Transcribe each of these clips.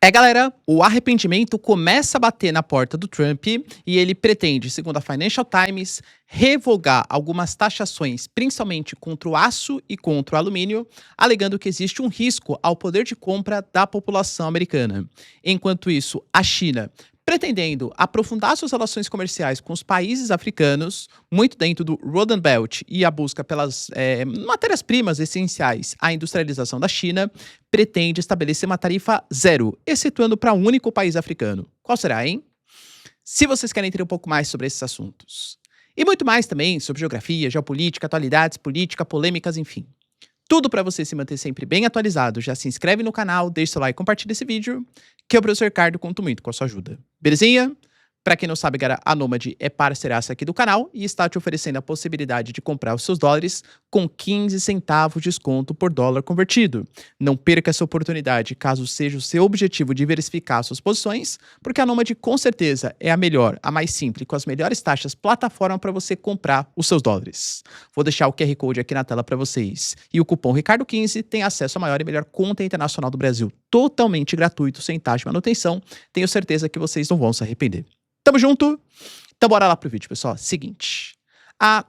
Galera, o arrependimento começa a bater na porta do Trump e ele pretende, segundo a Financial Times, revogar algumas taxações, principalmente contra o aço e contra o alumínio, alegando que existe um risco ao poder de compra da população americana. Enquanto isso, a China, pretendendo aprofundar suas relações comerciais com os países africanos, muito dentro do Rodan Belt e a busca pelas matérias-primas essenciais à industrialização da China, pretende estabelecer uma tarifa zero, excetuando para um único país africano. Qual será, hein? Se vocês querem entender um pouco mais sobre esses assuntos. E muito mais também sobre geografia, geopolítica, atualidades, política, polêmicas, enfim. Tudo para você se manter sempre bem atualizado. Já se inscreve no canal, deixa seu like e compartilha esse vídeo, que o professor Ricardo conto muito com a sua ajuda. Belezinha? Para quem não sabe, galera, a Nômade é parceiraça aqui do canal e está te oferecendo a possibilidade de comprar os seus dólares com 15 centavos de desconto por dólar convertido. Não perca essa oportunidade caso seja o seu objetivo diversificar suas posições, porque a Nômade com certeza é a melhor, a mais simples, com as melhores taxas plataforma para você comprar os seus dólares. Vou deixar o QR Code aqui na tela para vocês. E o cupom Ricardo15 tem acesso à maior e melhor conta internacional do Brasil, totalmente gratuito, sem taxa de manutenção. Tenho certeza que vocês não vão se arrepender. Tamo junto? Então bora lá pro vídeo, pessoal. Seguinte.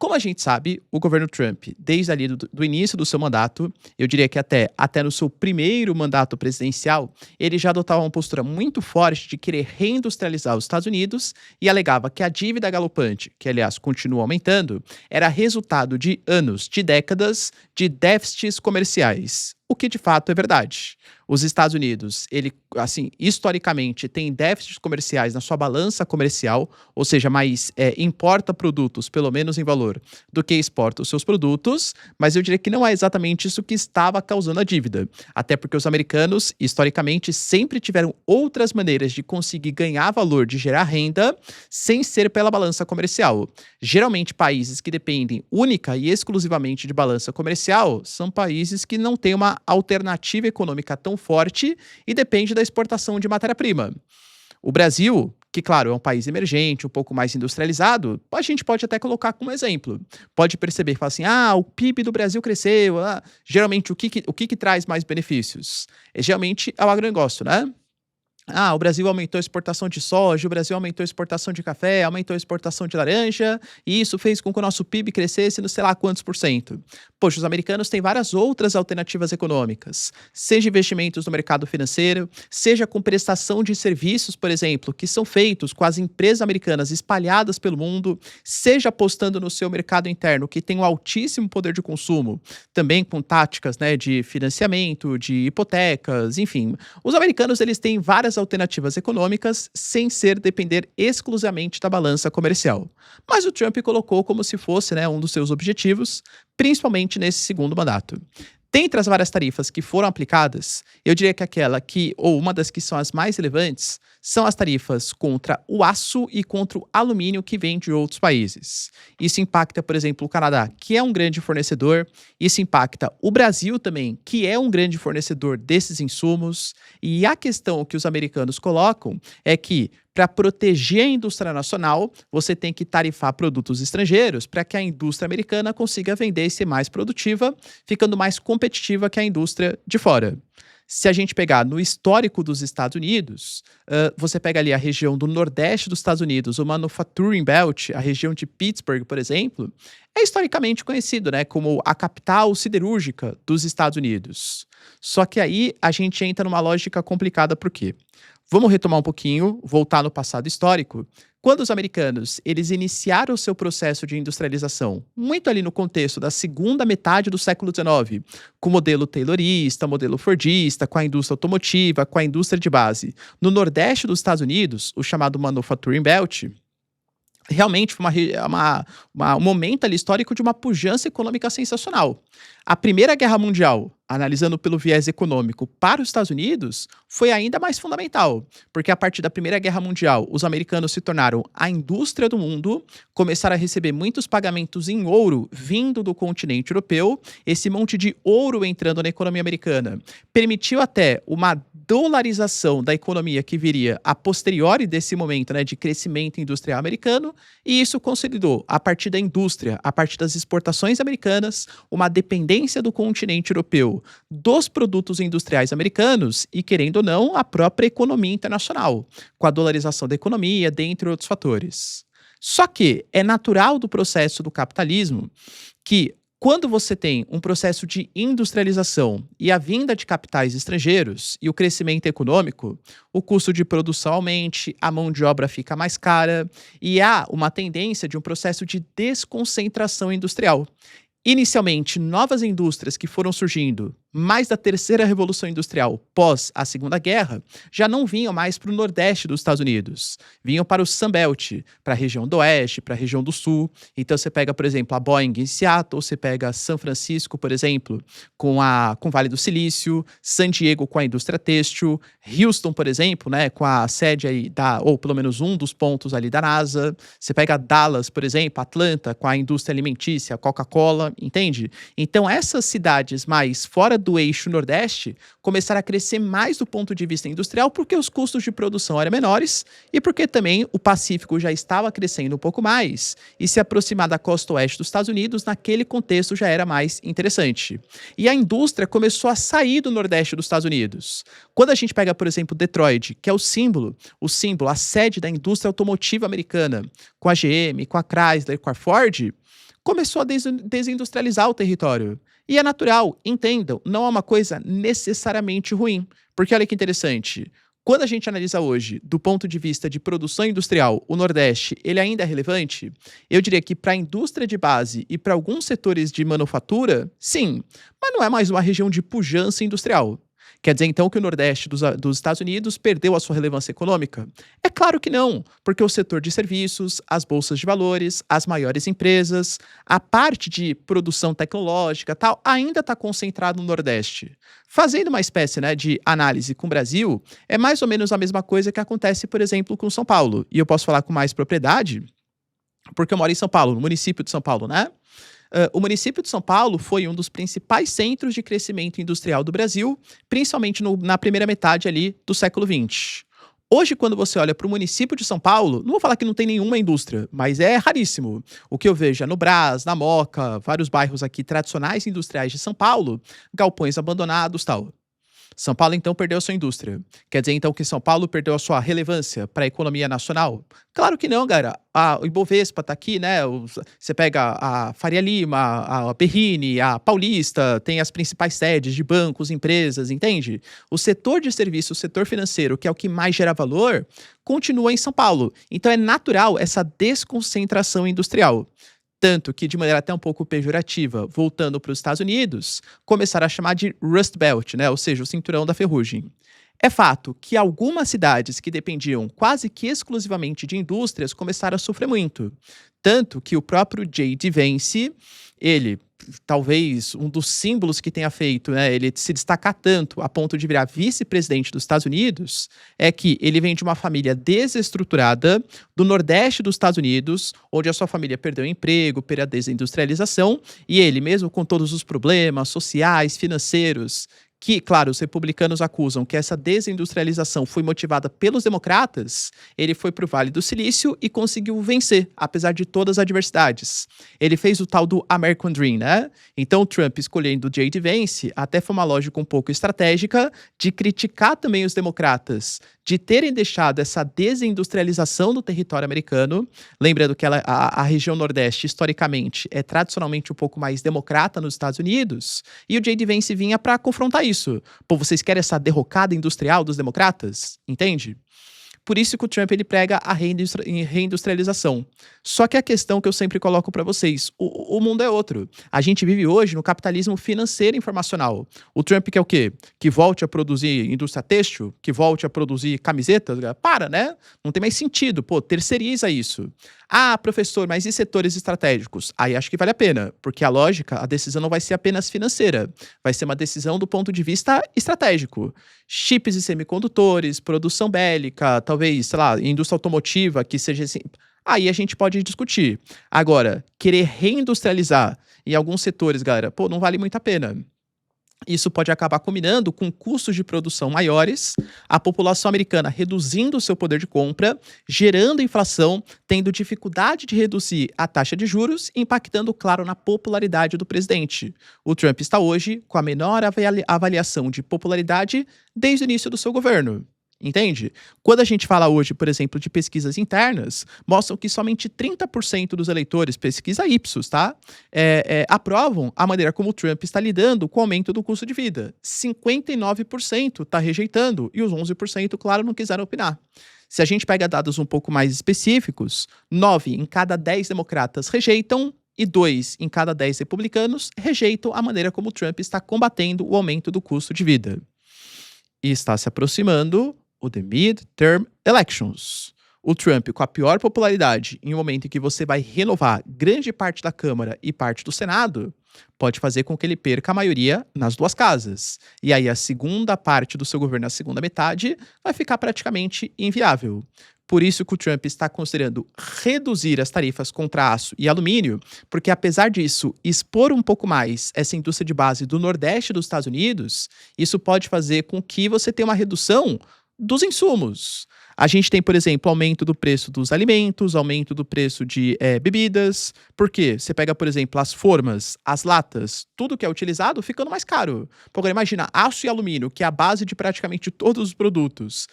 Como a gente sabe, o governo Trump, desde ali do início do seu mandato, eu diria que até no seu primeiro mandato presidencial, ele já adotava uma postura muito forte de querer reindustrializar os Estados Unidos e alegava que a dívida galopante, que aliás continua aumentando, era resultado de anos, de décadas, de déficits comerciais. O que de fato é verdade. Os Estados Unidos, ele, assim, historicamente, tem déficits comerciais na sua balança comercial, ou seja, mais importa produtos, pelo menos em valor, do que exporta os seus produtos, mas eu diria que não é exatamente isso que estava causando a dívida. Até porque os americanos, historicamente, sempre tiveram outras maneiras de conseguir ganhar valor, de gerar renda, sem ser pela balança comercial. Geralmente, países que dependem única e exclusivamente de balança comercial são países que não têm uma alternativa econômica tão forte e depende da exportação de matéria-prima. O Brasil, que claro, é um país emergente, um pouco mais industrializado, a gente pode até colocar como exemplo. Pode perceber, falar assim, o PIB do Brasil cresceu, geralmente o que traz mais benefícios? Geralmente é o agronegócio, né? O Brasil aumentou a exportação de soja, o Brasil aumentou a exportação de café, aumentou a exportação de laranja, e isso fez com que o nosso PIB crescesse no sei lá quantos por cento. Poxa, os americanos têm várias outras alternativas econômicas, seja investimentos no mercado financeiro, seja com prestação de serviços, por exemplo, que são feitos com as empresas americanas espalhadas pelo mundo, seja apostando no seu mercado interno, que tem um altíssimo poder de consumo, também com táticas, né, de financiamento, de hipotecas, enfim. Os americanos, eles têm várias alternativas econômicas sem depender exclusivamente da balança comercial. Mas o Trump colocou como se fosse, né, um dos seus objetivos, principalmente nesse segundo mandato. Dentre as várias tarifas que foram aplicadas, eu diria que ou uma das que são as mais relevantes, são as tarifas contra o aço e contra o alumínio que vem de outros países. Isso impacta, por exemplo, o Canadá, que é um grande fornecedor, isso impacta o Brasil também, que é um grande fornecedor desses insumos, e a questão que os americanos colocam é que, para proteger a indústria nacional, você tem que tarifar produtos estrangeiros para que a indústria americana consiga vender e ser mais produtiva, ficando mais competitiva que a indústria de fora. Se a gente pegar no histórico dos Estados Unidos, você pega ali a região do Nordeste dos Estados Unidos, o Manufacturing Belt, a região de Pittsburgh, por exemplo, é historicamente conhecido, né, como a capital siderúrgica dos Estados Unidos. Só que aí a gente entra numa lógica complicada, por quê? Vamos retomar um pouquinho, voltar no passado histórico. Quando os americanos eles iniciaram o seu processo de industrialização, muito ali no contexto da segunda metade do século XIX, com o modelo taylorista, modelo fordista, com a indústria automotiva, com a indústria de base, no Nordeste dos Estados Unidos, o chamado Manufacturing Belt, realmente foi um momento ali histórico de uma pujança econômica sensacional. A Primeira Guerra Mundial, analisando pelo viés econômico para os Estados Unidos, foi ainda mais fundamental, porque a partir da Primeira Guerra Mundial, os americanos se tornaram a indústria do mundo, começaram a receber muitos pagamentos em ouro vindo do continente europeu, esse monte de ouro entrando na economia americana permitiu até uma dolarização da economia que viria a posteriori desse momento, né, de crescimento industrial americano, e isso consolidou, a partir da indústria, a partir das exportações americanas, uma dependência do continente europeu dos produtos industriais americanos e, querendo ou não, a própria economia internacional, com a dolarização da economia, dentre outros fatores. Só que é natural do processo do capitalismo que, quando você tem um processo de industrialização e a vinda de capitais estrangeiros e o crescimento econômico, o custo de produção aumente, a mão de obra fica mais cara e há uma tendência de um processo de desconcentração industrial. Inicialmente, novas indústrias que foram surgindo mais da terceira revolução industrial pós a Segunda Guerra já não vinham mais para o Nordeste dos Estados Unidos, vinham para o Sunbelt, para a região do Oeste, para a região do Sul. Então você pega, por exemplo, a Boeing em Seattle, você pega São Francisco, por exemplo, com o Vale do Silício, San Diego com a indústria têxtil, Houston, por exemplo, né, com a sede aí ou pelo menos um dos pontos ali da NASA. Você pega Dallas, por exemplo, Atlanta com a indústria alimentícia, Coca-Cola, entende? Então essas cidades mais fora do eixo Nordeste começaram a crescer mais do ponto de vista industrial porque os custos de produção eram menores e porque também o Pacífico já estava crescendo um pouco mais e se aproximar da costa oeste dos Estados Unidos naquele contexto já era mais interessante. E a indústria começou a sair do Nordeste dos Estados Unidos. Quando a gente pega, por exemplo, Detroit, que é o símbolo, a sede da indústria automotiva americana, com a GM, com a Chrysler, com a Ford, começou a desindustrializar o território. E é natural, entendam, não é uma coisa necessariamente ruim. Porque olha que interessante, quando a gente analisa hoje, do ponto de vista de produção industrial, o Nordeste, ele ainda é relevante? Eu diria que para a indústria de base e para alguns setores de manufatura, sim, mas não é mais uma região de pujança industrial. Quer dizer, então, que o Nordeste dos Estados Unidos perdeu a sua relevância econômica? É claro que não, porque o setor de serviços, as bolsas de valores, as maiores empresas, a parte de produção tecnológica tal, ainda está concentrado no Nordeste. Fazendo uma espécie, né, de análise com o Brasil, é mais ou menos a mesma coisa que acontece, por exemplo, com São Paulo. E eu posso falar com mais propriedade, porque eu moro em São Paulo, no município de São Paulo, né? O município de São Paulo foi um dos principais centros de crescimento industrial do Brasil, principalmente na primeira metade ali do século XX. Hoje, quando você olha para o município de São Paulo, não vou falar que não tem nenhuma indústria, mas é raríssimo. O que eu vejo é no Brás, na Moca, vários bairros aqui tradicionais industriais de São Paulo, galpões abandonados, tal. São Paulo, então, perdeu a sua indústria. Quer dizer, então, que São Paulo perdeu a sua relevância para a economia nacional? Claro que não, galera. O Ibovespa está aqui, né? Você pega a Faria Lima, a Berrini, a Paulista, tem as principais sedes de bancos, empresas, entende? O setor de serviço, o setor financeiro, que é o que mais gera valor, continua em São Paulo. Então, é natural essa desconcentração industrial. Tanto que, de maneira até um pouco pejorativa, voltando para os Estados Unidos, começaram a chamar de Rust Belt, né? Ou seja, o cinturão da ferrugem. É fato que algumas cidades que dependiam quase que exclusivamente de indústrias começaram a sofrer muito. Tanto que o próprio J.D. Vance, ele, talvez um dos símbolos que tenha feito, né, ele se destacar tanto a ponto de virar vice-presidente dos Estados Unidos, é que ele vem de uma família desestruturada do Nordeste dos Estados Unidos, onde a sua família perdeu o emprego, perdeu a desindustrialização, e ele, mesmo com todos os problemas sociais, financeiros, que, claro, os republicanos acusam que essa desindustrialização foi motivada pelos democratas, ele foi para o Vale do Silício e conseguiu vencer, apesar de todas as adversidades. Ele fez o tal do American Dream, né? Então o Trump, escolhendo o J.D. Vance, até foi uma lógica um pouco estratégica de criticar também os democratas, de terem deixado essa desindustrialização do território americano. Lembrando que a região Nordeste, historicamente, é tradicionalmente um pouco mais democrata nos Estados Unidos, e o J.D. Vance vinha para confrontar isso. Pô, vocês querem essa derrocada industrial dos democratas? Entende? Por isso que o Trump ele prega a reindustrialização. Só que a questão que eu sempre coloco para vocês, o mundo é outro. A gente vive hoje no capitalismo financeiro informacional. O Trump quer o quê? Que volte a produzir indústria têxtil? Que volte a produzir camisetas? Para, né? Não tem mais sentido. Pô, terceiriza isso. Ah, professor, mas e setores estratégicos? Aí acho que vale a pena, porque a lógica, a decisão não vai ser apenas financeira. Vai ser uma decisão do ponto de vista estratégico. Chips e semicondutores, produção bélica, talvez, sei lá, indústria automotiva, que seja assim. Aí a gente pode discutir. Agora, querer reindustrializar em alguns setores, galera, pô, não vale muito a pena. Isso pode acabar combinando com custos de produção maiores, a população americana reduzindo o seu poder de compra, gerando inflação, tendo dificuldade de reduzir a taxa de juros, impactando, claro, na popularidade do presidente. O Trump está hoje com a menor avaliação de popularidade desde o início do seu governo. Entende? Quando a gente fala hoje, por exemplo, de pesquisas internas, mostram que somente 30% dos eleitores, pesquisa Ipsos, tá? Aprovam a maneira como o Trump está lidando com o aumento do custo de vida. 59% está rejeitando e os 11%, claro, não quiseram opinar. Se a gente pega dados um pouco mais específicos, 9 em cada 10 democratas rejeitam e 2 em cada 10 republicanos rejeitam a maneira como o Trump está combatendo o aumento do custo de vida. E está se aproximando o The Midterm Elections. O Trump, com a pior popularidade, em um momento em que você vai renovar grande parte da Câmara e parte do Senado, pode fazer com que ele perca a maioria nas duas casas. E aí a segunda parte do seu governo, a segunda metade, vai ficar praticamente inviável. Por isso que o Trump está considerando reduzir as tarifas contra aço e alumínio, porque apesar disso expor um pouco mais essa indústria de base do Nordeste dos Estados Unidos, isso pode fazer com que você tenha uma redução dos insumos. A gente tem, por exemplo, aumento do preço dos alimentos, aumento do preço de bebidas. Por quê? Você pega, por exemplo, as formas, as latas, tudo que é utilizado ficando mais caro. Agora, imagina, aço e alumínio, que é a base de praticamente todos os produtos,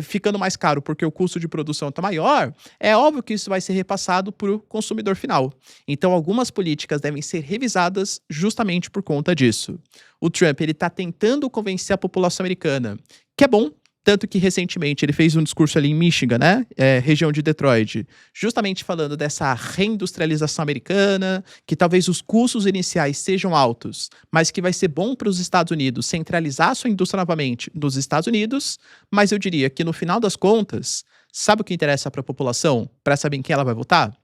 ficando mais caro porque o custo de produção está maior, é óbvio que isso vai ser repassado para o consumidor final. Então, algumas políticas devem ser revisadas justamente por conta disso. O Trump está tentando convencer a população americana que é bom. Tanto que, recentemente, ele fez um discurso ali em Michigan, né? Região de Detroit, justamente falando dessa reindustrialização americana, que talvez os custos iniciais sejam altos, mas que vai ser bom para os Estados Unidos centralizar sua indústria novamente nos Estados Unidos. Mas eu diria que, no final das contas, sabe o que interessa para a população, para saber em quem ela vai votar?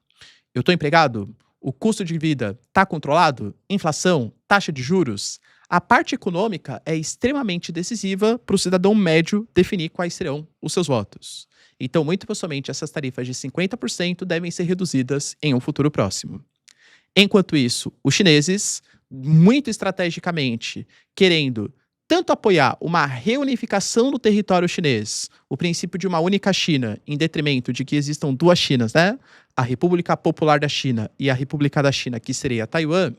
Eu estou empregado? O custo de vida está controlado? Inflação? Taxa de juros? A parte econômica é extremamente decisiva para o cidadão médio definir quais serão os seus votos. Então, muito possivelmente, essas tarifas de 50% devem ser reduzidas em um futuro próximo. Enquanto isso, os chineses, muito estrategicamente, querendo tanto apoiar uma reunificação do território chinês, o princípio de uma única China, em detrimento de que existam duas Chinas, né? A República Popular da China e a República da China, que seria Taiwan,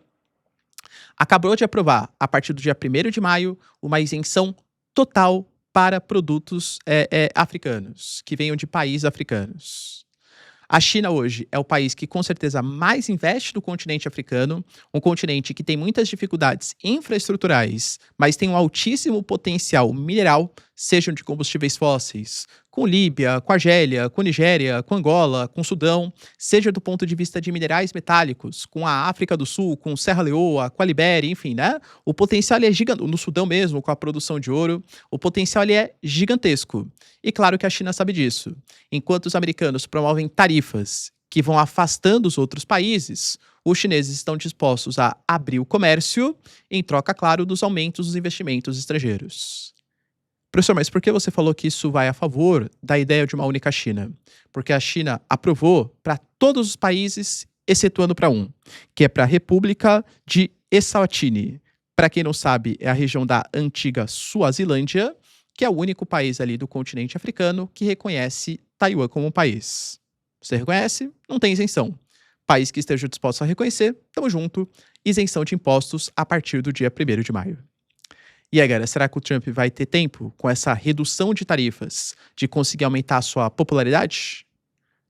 acabou de aprovar, a partir do dia 1º de maio, uma isenção total para produtos africanos, que venham de países africanos. A China hoje é o país que com certeza mais investe no continente africano, um continente que tem muitas dificuldades infraestruturais, mas tem um altíssimo potencial mineral, sejam de combustíveis fósseis, com Líbia, com Argélia, com Nigéria, com Angola, com Sudão, seja do ponto de vista de minerais metálicos, com a África do Sul, com Serra Leoa, com a Libéria, enfim, né? O potencial é gigantesco, no Sudão mesmo, com a produção de ouro, o potencial é gigantesco. E claro que a China sabe disso. Enquanto os americanos promovem tarifas que vão afastando os outros países, os chineses estão dispostos a abrir o comércio em troca, claro, dos aumentos dos investimentos estrangeiros. Professor, mas por que você falou que isso vai a favor da ideia de uma única China? Porque a China aprovou para todos os países, excetuando para um, que é para a República de Eswatini. Para quem não sabe, é a região da antiga Suazilândia, que é o único país ali do continente africano que reconhece Taiwan como um país. Você reconhece? Não tem isenção. País que esteja disposto a reconhecer, tamo junto. Isenção de impostos a partir do dia 1º de maio. E aí, galera, será que o Trump vai ter tempo, com essa redução de tarifas, de conseguir aumentar a sua popularidade?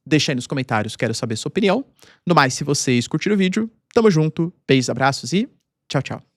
Deixa aí nos comentários, quero saber sua opinião. No mais, se vocês curtiram o vídeo, tamo junto, beijos, abraços e tchau, tchau.